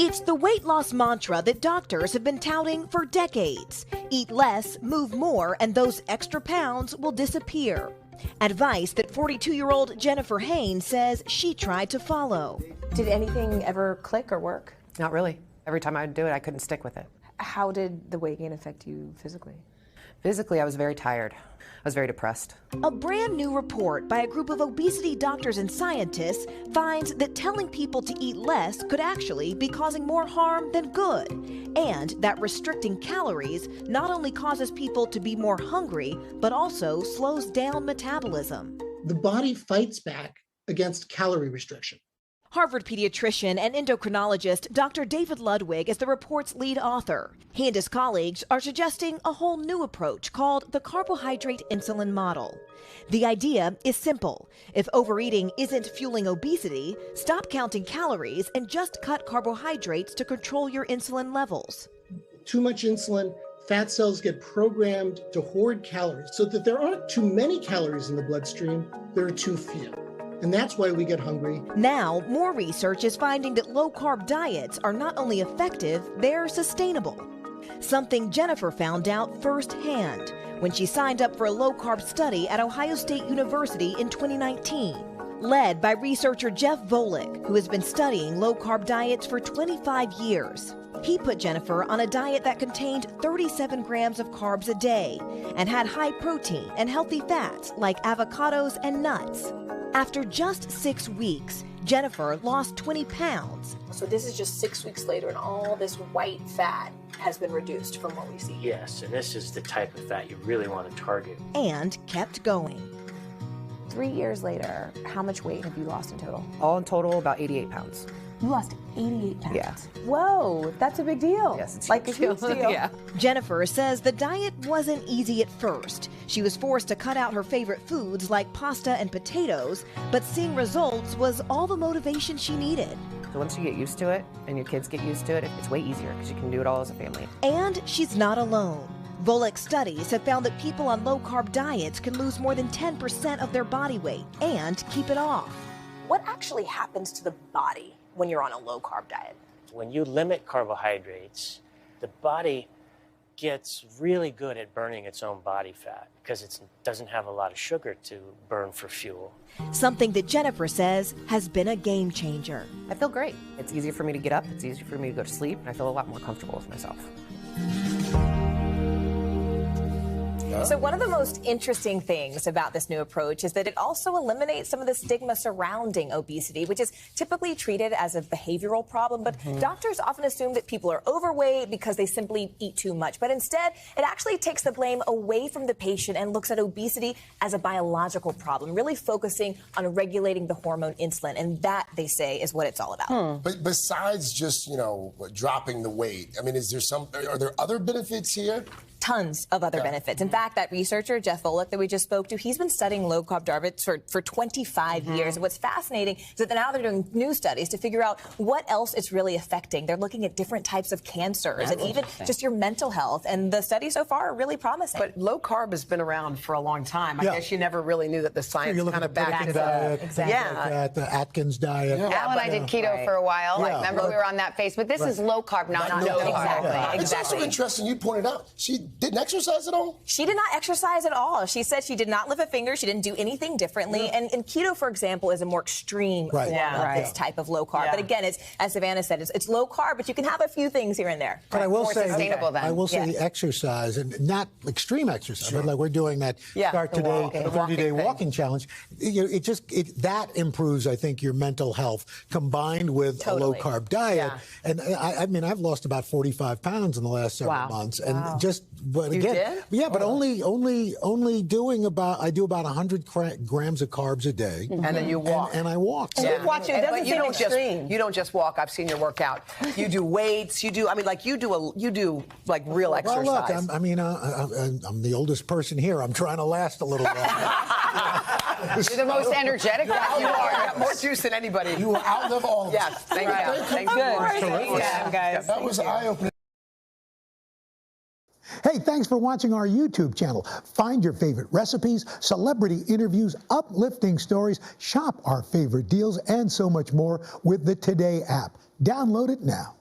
It's the weight loss mantra that doctors have been touting for decades. Eat less, move more, and those extra pounds will disappear. Advice that 42-year-old Jennifer Haynes says she tried to follow. Did anything ever click or work? Not really. Every time I would do it, I couldn't stick with it. How did the weight gain affect you physically? Physically, I was very tired. I was very depressed. A brand new report by a group of obesity doctors and scientists finds that telling people to eat less could actually be causing more harm than good, and that restricting calories not only causes people to be more hungry, but also slows down metabolism. The body fights back against calorie restriction. Harvard pediatrician and endocrinologist Dr. David Ludwig is the report's lead author. He and his colleagues are suggesting a whole new approach called the carbohydrate insulin model. The idea is simple. If overeating isn't fueling obesity, stop counting calories and just cut carbohydrates to control your insulin levels. Too much insulin, fat cells get programmed to hoard calories so that there aren't too many calories in the bloodstream, there are too few. And that's why we get hungry. Now, more research is finding that low-carb diets are not only effective, they're sustainable. Something Jennifer found out firsthand when she signed up for a low-carb study at Ohio State University in 2019. Led by researcher Jeff Volek, who has been studying low-carb diets for 25 years. He put Jennifer on a diet that contained 37 grams of carbs a day and had high protein and healthy fats like avocados and nuts. After just 6 weeks, Jennifer lost 20 pounds. So this is just 6 weeks later and all this white fat has been reduced from what we see. Yes, and this is the type of fat you really want to target. And kept going. 3 years later, how much weight have you lost in total? All in total, about 88 pounds. You lost 88 pounds? Yeah. Whoa, that's a big deal. Yes, it's like a huge deal. Yeah. Jennifer says the diet wasn't easy at first. She was forced to cut out her favorite foods like pasta and potatoes, but seeing results was all the motivation she needed. So once you get used to it and your kids get used to it, it's way easier because you can do it all as a family. And she's not alone. Volek's studies have found that people on low-carb diets can lose more than 10% of their body weight and keep it off. What actually happens to the body when you're on a low-carb diet? When you limit carbohydrates, the body gets really good at burning its own body fat because it doesn't have a lot of sugar to burn for fuel. Something that Jennifer says has been a game changer. I feel great. It's easier for me to get up, it's easier for me to go to sleep, and I feel a lot more comfortable with myself. So one of the most interesting things about this new approach is that it also eliminates some of the stigma surrounding obesity, which is typically treated as a behavioral problem. But doctors often assume that people are overweight because they simply eat too much. But instead, it actually takes the blame away from the patient and looks at obesity as a biological problem, really focusing on regulating the hormone insulin. And that, they say, is what it's all about. But besides just, dropping the weight, I mean, are there other benefits here? Tons of other benefits. In fact, that researcher, Jeff Volek, that we just spoke to, he's been studying low-carb diets for 25 years. And what's fascinating is that now they're doing new studies to figure out what else it's really affecting. They're looking at different types of cancers and even just your mental health. And the studies so far are really promising. But low-carb has been around for a long time. I guess you never really knew that the science kind of backed it up. Exactly. Like the Atkins diet. Al and I did keto for a while. Like, remember, we were on that phase. But this is low-carb, not no carb. It's also interesting, you pointed out, she didn't exercise at all? She did not exercise at all. She said she did not lift a finger. She didn't do anything differently. And keto, for example, is a more extreme form of this type of low carb. But again, it's, as Savannah said, it's low carb, but you can have a few things here and there. But I will say, sustainable then. I will say the exercise, and not extreme exercise, but like we're doing that start today, the 30-day walking challenge. That improves, I think, your mental health combined with a low carb diet. And I mean, I've lost about 45 pounds in the last several months, and but again, but only doing I do about 100 grams of carbs a day. And then you walk. And I walk. So watch you. But you don't just walk. I've seen your workout. You do weights. You do like real exercise. Well, look, I'm the oldest person here. I'm trying to last a little while. You're the most energetic. You are. You have more juice than anybody. You will outlive all of us. Yes. Thank you. Thank you. Guys. That was eye-opening. Hey, thanks for watching our YouTube channel. Find your favorite recipes, celebrity interviews, uplifting stories, shop our favorite deals, and so much more with the Today app. Download it now.